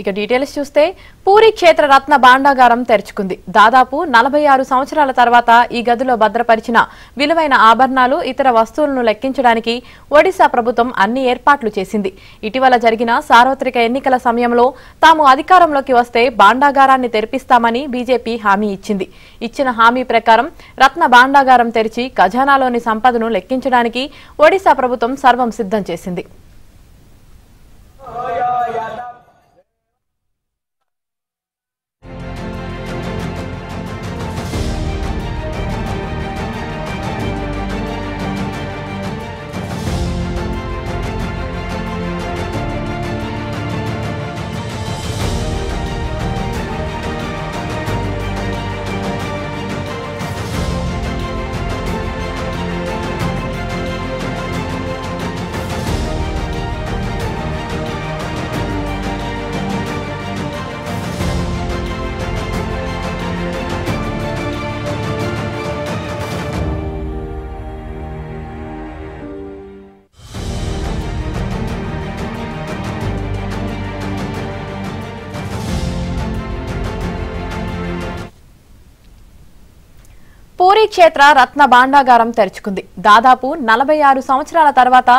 ఇక డీటెయిల్స్ చూస్తే పూరీ క్షేత్ర రత్న భాండాగారం తెరుచుకుంది. దాదాపు 46 సంవత్సరాల తర్వాత ఈ గదిలో భద్రపరిచిన విలువైన ఆభరణాలు, ఇతర వస్తువులను లెక్కించడానికి ఒడిశా ప్రభుత్వం అన్ని ఏర్పాట్లు చేసింది. ఇటీవల జరిగిన సార్వత్రిక ఎన్నికల సమయంలో తాము అధికారంలోకి వస్తే భాండాగారాన్ని తెరిపిస్తామని బీజేపీ హామీ ఇచ్చింది. ఇచ్చిన హామీ ప్రకారం రత్న భాండాగారం తెరిచి ఖజానాలోని సంపదను లెక్కించడానికి ఒడిశా ప్రభుత్వం సర్వం సిద్ధం చేసింది. పూరీ క్షేత్ర రత్న భాండాగారం తెరుచుకుంది. దాదాపు 46 సంవత్సరాల తర్వాత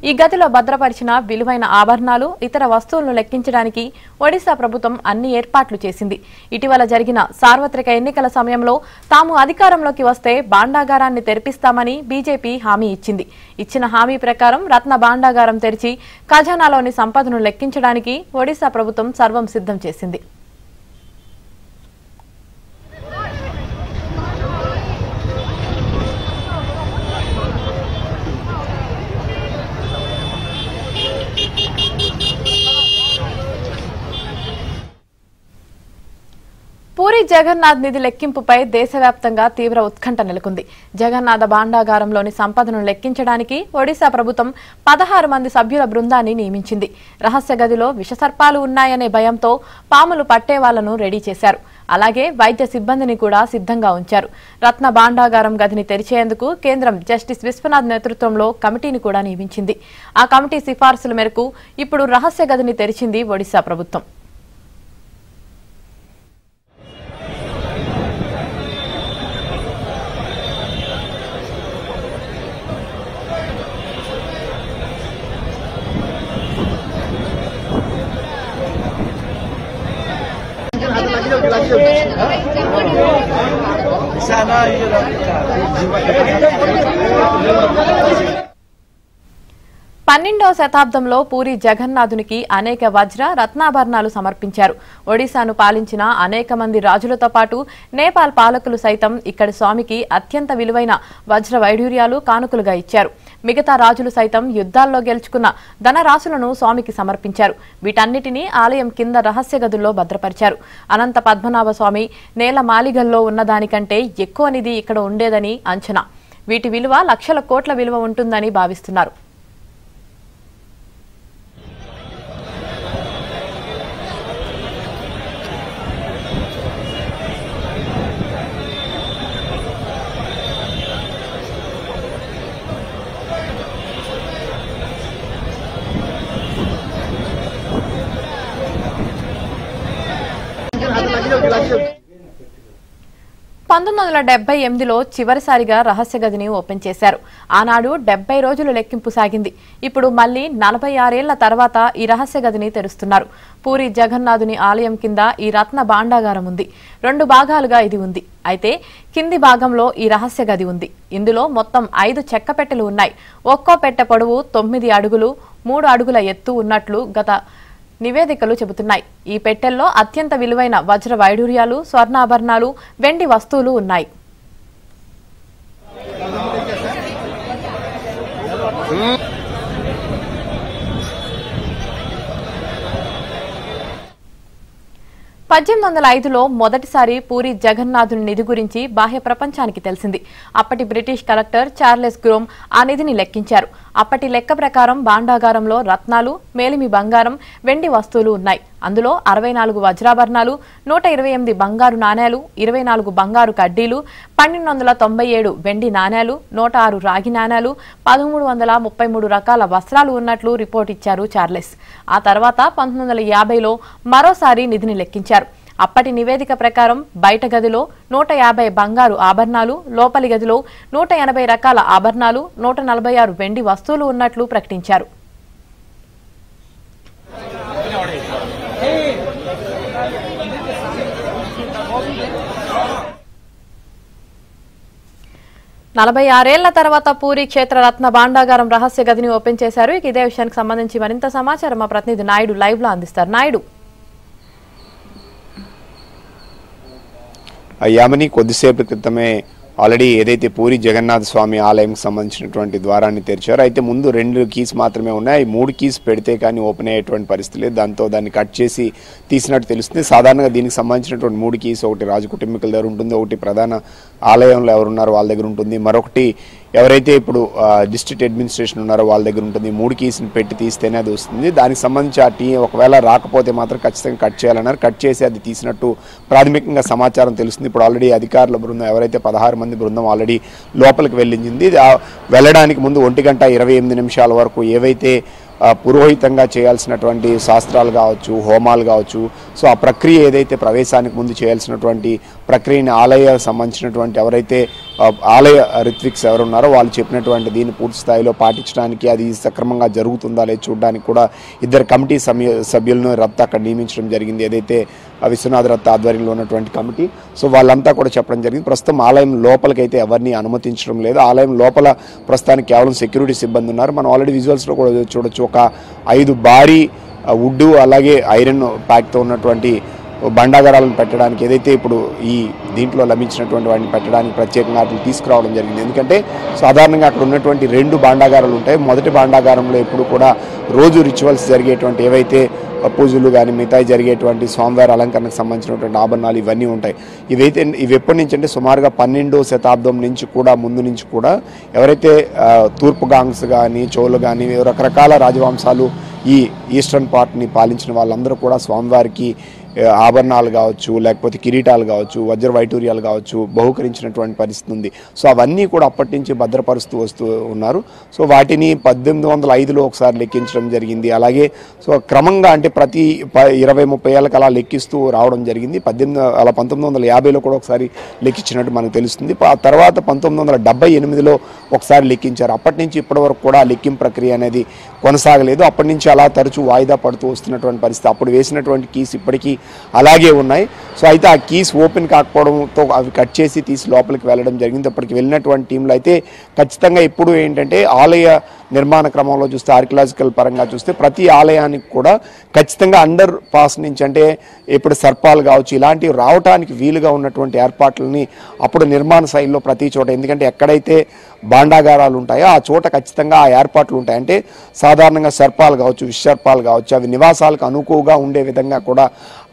ఈ గదిలో భద్రపరిచిన విలువైన ఆభరణాలు, ఇతర వస్తువులను లెక్కించడానికి ఒడిశా ప్రభుత్వం అన్ని ఏర్పాట్లు చేసింది. ఇటీవల జరిగిన సార్వత్రిక ఎన్నికల సమయంలో తాము అధికారంలోకి వస్తే భాండాగారాన్ని తెరిపిస్తామని బీజేపీ హామీ ఇచ్చింది. ఇచ్చిన హామీ ప్రకారం రత్న భాండాగారం తెరిచి ఖజానాలోని సంపదను లెక్కించడానికి ఒడిశా ప్రభుత్వం సర్వం సిద్ధం చేసింది. పూరీ జగన్నాథ్ నిధి లెక్కింపుపై దేశవ్యాప్తంగా తీవ్ర ఉత్కంఠ నెలకొంది. జగన్నాథ భాండాగారంలోని సంపదను లెక్కించడానికి ఒడిశా ప్రభుత్వం 16 మంది సభ్యుల బృందాన్ని నియమించింది. రహస్య గదిలో విషసర్పాలు ఉన్నాయనే భయంతో పాములు పట్టేవాళ్లను రెడీ చేశారు. అలాగే వైద్య సిబ్బందిని కూడా సిద్ధంగా ఉంచారు. రత్న భాండాగారం గదిని తెరిచేందుకు కేంద్రం జస్టిస్ విశ్వనాథ్ నేతృత్వంలో కమిటీని కూడా నియమించింది. ఆ కమిటీ సిఫార్సుల మేరకు ఇప్పుడు రహస్య గదిని తెరిచింది ఒడిశా ప్రభుత్వం. Sana 12వ శతాబ్దంలో పూరీ జగన్నాథునికి అనేక వజ్ర రత్నాభరణాలు సమర్పించారు. ఒడిశాను పాలించిన అనేక మంది రాజులతో పాటు నేపాల్ పాలకులు సైతం ఇక్కడి స్వామికి అత్యంత విలువైన వజ్ర వైడూర్యాలు కానుకలుగా ఇచ్చారు. మిగతా రాజులు సైతం యుద్ధాల్లో గెలుచుకున్న ధనరాశులను స్వామికి సమర్పించారు. వీటన్నిటినీ ఆలయం కింద రహస్య గదుల్లో భద్రపరిచారు. అనంత పద్మనాభ స్వామి నేల మాలిగల్లో ఉన్నదానికంటే ఎక్కువ నిధి ఇక్కడ ఉండేదని అంచనా. వీటి విలువ లక్షల కోట్ల విలువ ఉంటుందని భావిస్తున్నారు. లో చివరిసారిగా రహస్య గదిని ఓపెన్ చేశారు. ఆనాడు 70 రోజులు లెక్కింపు సాగింది. ఇప్పుడు మళ్లీ 46 ఏళ్ల తర్వాత ఈ రహస్య గదిని తెరుస్తున్నారు. పూరీ జగన్నాథుని ఆలయం కింద ఈ రత్న భాండాగారం ఉంది. 2 భాగాలుగా ఇది ఉంది. అయితే కింది భాగంలో ఈ రహస్య గది ఉంది. ఇందులో మొత్తం 5 చెక్క పెట్టెలు ఉన్నాయి. ఒక్కో పెట్టె పొడవు 9 అడుగులు 3 అడుగుల ఎత్తు ఉన్నట్లు గత నివేదికలు చెబుతున్నాయి. ఈ పెట్టెల్లో అత్యంత విలువైన వజ్ర వైడూర్యాలు, స్వర్ణాభరణాలు, వెండి వస్తువులు ఉన్నాయి. – 1805లో మొదటిసారి పూరీ జగన్నాథుని నిధి గురించి బాహ్య ప్రపంచానికి తెలిసింది. అప్పటి బ్రిటిష్ కలెక్టర్ చార్లెస్ గ్రోమ్ ఆ నిధిని లెక్కించారు. అప్పటి లెక్క ప్రకారం భాండాగారంలో రత్నాలు, మేలిమి బంగారం, వెండి వస్తువులు ఉన్నాయి. అందులో 64 వజ్రాభరణాలు, 128 బంగారు నాణేలు, 24 బంగారు కడ్డీలు, 1297 వెండి నాణేలు, 106 రాగి నాణేలు, 1333 రకాల వస్త్రాలు ఉన్నట్లు రిపోర్ట్ ఇచ్చారు చార్లెస్. ఆ తర్వాత 1950లో మరోసారి నిధిని లెక్కించారు. అప్పటి నివేదిక ప్రకారం బయట గదిలో 150 బంగారు ఆభరణాలు, లోపలి గదిలో 180 రకాల ఆభరణాలు, 146 వెండి వస్తువులు ఉన్నట్లు ప్రకటించారు. నలభై 6 ఏళ్ల తర్వాత పూరి క్షేత్ర రత్న భాండాగారం రహస్య గదిని ఓపెన్ చేశారు. ఇదే విషయానికి సంబంధించి మరింత సమాచారం మా ప్రతినిధి నాయుడు లైవ్ లో అందిస్తారు. నాయుడు, యామని కొద్దిసేపు క్రితమే ఆల్రెడీ ఏదైతే పూరి జగన్నాథ స్వామి ఆలయంకి సంబంధించినటువంటి ద్వారాన్ని తెరిచారో అయితే ముందు 2 కీస్ మాత్రమే ఉన్నాయి. 3 కీస్ పెడితే కానీ ఓపెన్ అయ్యేటువంటి పరిస్థితి లేదు. దాంతో దాన్ని కట్ చేసి తీసినట్టు తెలుస్తుంది. సాధారణంగా దీనికి సంబంధించినటువంటి 3 కీస్, ఒకటి రాజ కుటుంబీకుల దగ్గర ఉంటుంది, ఒకటి ప్రధాన ఆలయంలో ఎవరున్నారో వాళ్ళ దగ్గర ఉంటుంది, మరొకటి ఎవరైతే ఇప్పుడు డిస్ట్రిక్ట్ అడ్మినిస్ట్రేషన్ ఉన్నారో వాళ్ళ దగ్గర ఉంటుంది. 3 కీస్ని పెట్టి తీస్తేనే అది వస్తుంది. దానికి సంబంధించి ఆ టీం ఒకవేళ రాకపోతే మాత్రం ఖచ్చితంగా కట్ చేయాలన్నారు. కట్ చేసి అది తీసినట్టు ప్రాథమికంగా సమాచారం తెలుస్తుంది. ఇప్పుడు ఆల్రెడీ అధికారుల బృందం ఎవరైతే 16 మంది బృందం ఆల్రెడీ లోపలికి వెళ్ళింది. వెళ్ళడానికి ముందు 1:28 వరకు ఏవైతే పురోహితంగా చేయాల్సినటువంటి శాస్త్రాలు కావచ్చు, హోమాలు కావచ్చు, సో ఆ ప్రక్రియ ఏదైతే ప్రవేశానికి ముందు చేయాల్సినటువంటి ప్రక్రియని ఆలయ సంబంధించినటువంటి ఎవరైతే ఆలయ రిత్విక్స్ ఎవరున్నారో వాళ్ళు చెప్పినటువంటి దీన్ని పూర్తి స్థాయిలో పాటించడానికి, అది సక్రమంగా జరుగుతుందా లేదు చూడడానికి కూడా 2 కమిటీ సభ్యులను రత్త అక్కడ నియమించడం జరిగింది. ఏదైతే విశ్వనాథ రత్త ఆధ్వర్యంలో ఉన్నటువంటి కమిటీ, సో వాళ్ళంతా కూడా చెప్పడం జరిగింది. ప్రస్తుతం ఆలయం లోపలికైతే ఎవరిని అనుమతించడం లేదు. ఆలయం లోపల ప్రస్తుతానికి కేవలం సెక్యూరిటీ సిబ్బంది ఉన్నారు. మనం ఆల్రెడీ విజువల్స్లో కూడా చూడొచ్చు. ఒక 5 భారీ వుడ్ అలాగే ఐరన్ ప్యాక్తో ఉన్నటువంటి బండాగారాలను పెట్టడానికి, ఏదైతే ఇప్పుడు ఈ దీంట్లో లభించినటువంటి వాటిని పెట్టడానికి ప్రత్యేకంగా వాటిని తీసుకురావడం జరిగింది. ఎందుకంటే సాధారణంగా అక్కడ ఉన్నటువంటి 2 భాండాగారాలు ఉంటాయి. మొదటి భాండాగారంలో ఎప్పుడు కూడా రోజు రిచువల్స్ జరిగేటువంటి ఏవైతే పూజలు కానీ మిగతా జరిగేటువంటి స్వామివారి అలంకరణకు సంబంధించినటువంటి ఆభరణాలు ఇవన్నీ ఉంటాయి. ఇవి ఎప్పటి నుంచి అంటే సుమారుగా 12వ శతాబ్దం నుంచి కూడా ముందు నుంచి కూడా ఎవరైతే తూర్పు గాంగ్స్ కానీ, చోళు కానీ, రకరకాల రాజవంశాలు ఈ ఈస్టర్న్ పార్ట్ని పాలించిన వాళ్ళందరూ కూడా స్వామివారికి ఆభరణాలు కావచ్చు, లేకపోతే కిరీటాలు కావచ్చు, వజ్ర వైటూర్యాలు కావచ్చు బహుకరించినటువంటి పరిస్థితి ఉంది. సో అవన్నీ కూడా అప్పటి నుంచి భద్రపరుస్తూ వస్తూ ఉన్నారు. సో వాటిని 1805లో ఒకసారి లెక్కించడం జరిగింది. అలాగే సో క్రమంగా అంటే ప్రతి 20-30 ఏళ్ళకి అలా లెక్కిస్తూ రావడం జరిగింది. 1950లో కూడా ఒకసారి లెక్కించినట్టు మనకు తెలుస్తుంది. ఆ తర్వాత 1978లో ఒకసారి లెక్కించారు. అప్పటి నుంచి ఇప్పటి వరకు కూడా లెక్కింపు ప్రక్రియ అనేది కొనసాగలేదు. అప్పటి నుంచి అలా తరచూ వాయిదా పడుతూ వస్తున్నటువంటి పరిస్థితి. అప్పుడు వేసినటువంటి కీస్ ఇప్పటికీ అలాగే ఉన్నాయి. సో అయితే ఆ కీస్ ఓపెన్ కాకపోవడంతో అవి కట్ చేసి తీసి లోపలికి వెళ్ళడం జరిగింది. అప్పటికి వెళ్ళినటువంటి టీంలో అయితే ఖచ్చితంగా ఇప్పుడు ఏంటంటే ఆలయ నిర్మాణ క్రమంలో చూస్తే, ఆర్కియలాజికల్ పరంగా చూస్తే ప్రతి ఆలయానికి కూడా ఖచ్చితంగా అండర్ పాస్ నుంచి అంటే ఇప్పుడు సర్పాలు కావచ్చు ఇలాంటివి రావడానికి వీలుగా ఉన్నటువంటి ఏర్పాట్లని అప్పుడు నిర్మాణ శైలిలో ప్రతి చోట, ఎందుకంటే ఎక్కడైతే భాండాగారాలు ఉంటాయో ఆ చోట ఖచ్చితంగా ఆ ఏర్పాట్లు ఉంటాయి. అంటే సాధారణంగా సర్పాలు కావచ్చు, విషసర్పాలు కావచ్చు, అవి నివాసాలకు అనుకువగా ఉండే విధంగా కూడా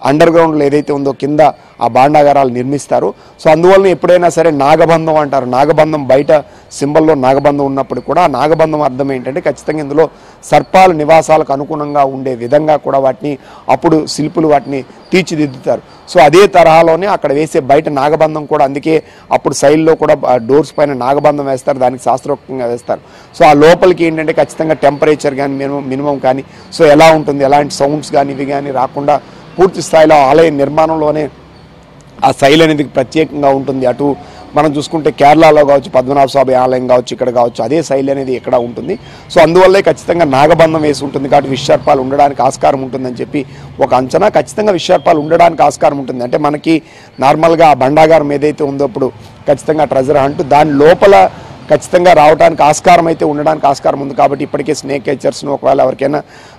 అండర్ గ్రౌండ్లో ఏదైతే ఉందో కింద ఆ భాండాగారాలు నిర్మిస్తారు. సో అందువలన ఎప్పుడైనా సరే నాగబంధం అంటారు. నాగబంధం బయట సింబల్లో నాగబంధం ఉన్నప్పుడు కూడా ఆ నాగబంధం అర్థం ఏంటంటే ఖచ్చితంగా ఇందులో సర్పాల నివాసాలకు అనుగుణంగా ఉండే విధంగా కూడా వాటిని అప్పుడు శిల్పులు వాటిని తీర్చిదిద్దుతారు. సో అదే తరహాలోనే అక్కడ వేసే బయట నాగబంధం కూడా, అందుకే అప్పుడు సైడ్లో కూడా డోర్స్ పైన నాగబంధం వేస్తారు, దానికి శాస్త్రోక్తంగా వేస్తారు. సో ఆ లోపలికి ఏంటంటే ఖచ్చితంగా టెంపరేచర్ కానీ మినిమం కానీ సో ఎలా ఉంటుంది, ఎలాంటి సౌండ్స్ కానీ ఇవి కానీ రాకుండా పూర్తి స్థాయిలో ఆలయ నిర్మాణంలోనే ఆ శైలి అనేది ప్రత్యేకంగా ఉంటుంది. అటు మనం చూసుకుంటే కేరళలో కావచ్చు, పద్మనాభ స్వామి ఆలయం కావచ్చు, ఇక్కడ కావచ్చు అదే శైలి అనేది ఇక్కడ ఉంటుంది. సో అందువల్లే ఖచ్చితంగా నాగబంధం వేసి ఉంటుంది కాబట్టి విషసర్పాలు ఉండడానికి ఆస్కారం ఉంటుందని చెప్పి ఒక అంచనా. ఖచ్చితంగా విషసర్పాలు ఉండడానికి ఆస్కారం ఉంటుంది. అంటే మనకి నార్మల్గా ఆ బండాగారం ఏదైతే ఉందో ఇప్పుడు ఖచ్చితంగా ట్రెజర్ హంట్ దాని లోపల ఖచ్చితంగా రావడానికి ఆస్కారం అయితే ఉండడానికి ఆస్కారం ఉంది. కాబట్టి ఇప్పటికే స్నేక్ క్యాచర్స్ను ఒకవేళ ఎవరికైనా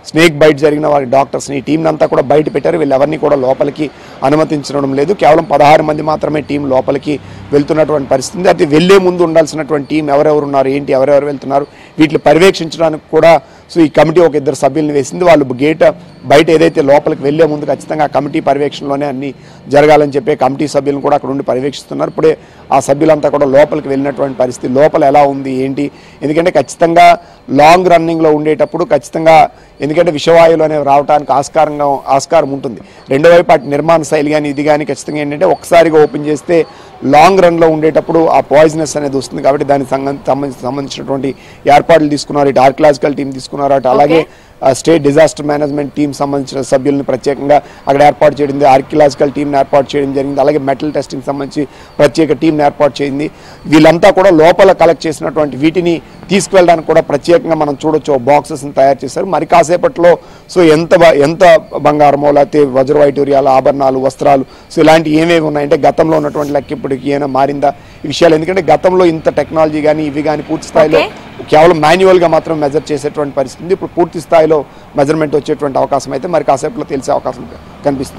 స్నేక్ బైట్ జరిగిన వారి డాక్టర్స్ని ఈ టీంని అంతా కూడా బయట పెట్టారు. వీళ్ళెవరిని కూడా లోపలికి అనుమతించడం లేదు. కేవలం 16 మంది మాత్రమే టీం లోపలికి వెళ్తున్నటువంటి పరిస్థితి. అయితే వెళ్లే ముందు ఉండాల్సినటువంటి టీం ఎవరెవరు ఉన్నారు, ఏంటి, ఎవరెవరు వెళ్తున్నారు, వీటిని పర్యవేక్షించడానికి కూడా సో ఈ కమిటీ ఒక 2 సభ్యులను వేసింది. వాళ్ళు గేట్ బయట ఏదైతే లోపలికి వెళ్లే ముందు ఖచ్చితంగా ఆ కమిటీ పర్యవేక్షణలోనే అన్ని జరగాలని చెప్పి కమిటీ సభ్యులను కూడా అక్కడ ఉండి పర్యవేక్షిస్తున్నారు. ఇప్పుడే ఆ సభ్యులంతా కూడా లోపలికి వెళ్ళినటువంటి పరిస్థితి, లోపల ఎలా ఉంది ఏంటి, ఎందుకంటే ఖచ్చితంగా లాంగ్ రన్నింగ్లో ఉండేటప్పుడు ఖచ్చితంగా ఎందుకంటే విషవాయువులు అనేవి రావడానికి ఆస్కారం ఉంటుంది. రెండో వైపు అటు నిర్మాణ శైలి కానీ ఇది కానీ ఖచ్చితంగా ఏంటంటే ఒక్కసారిగా ఓపెన్ చేస్తే లాంగ్ రన్లో ఉండేటప్పుడు ఆ పాయిజనస్ అనేది వస్తుంది. కాబట్టి దానికి సంబంధించినటువంటి ఏర్పాట్లు తీసుకున్నారు. ఇటు ఆర్కియలాజికల్ టీం తీసుకున్నారు, అటు అలాగే స్టేట్ డిజాస్టర్ మేనేజ్మెంట్ టీం సంబంధించిన సభ్యులను ప్రత్యేకంగా అక్కడ ఏర్పాటు చేయడం, ఆర్కియలాజికల్ టీంని ఏర్పాటు చేయడం జరిగింది. అలాగే మెటల్ టెస్టింగ్ సంబంధించి ప్రత్యేక టీంని ఏర్పాటు చేయింది. వీళ్ళంతా కూడా లోపల కలెక్ట్ చేసినటువంటి వీటిని తీసుకువెళ్ళడానికి కూడా ప్రత్యేకంగా మనం చూడొచ్చు బాక్సెస్ని తయారు చేశారు. మరి కాసేపట్లో సో ఎంత బంగారమో లేకపోతే వజ్ర వైటూర్యాలు, ఆభరణాలు, వస్త్రాలు సో ఇలాంటి ఏమేమి ఉన్నాయంటే గతంలో ఉన్నటువంటి లెక్క ఇప్పటికి ఏమైనా మారిందా ఈ విషయాలు, ఎందుకంటే గతంలో ఇంత టెక్నాలజీ కానీ ఇవి కానీ పూర్తి స్థాయిలో కేవలం మాన్యువల్గా మాత్రం మెజర్ చేసేటువంటి పరిస్థితి. ఇప్పుడు పూర్తి స్థాయిలో మెజర్మెంట్ వచ్చేటువంటి అవకాశం అయితే మరి కాసేపట్లో తెలిసే అవకాశం కనిపిస్తుంది.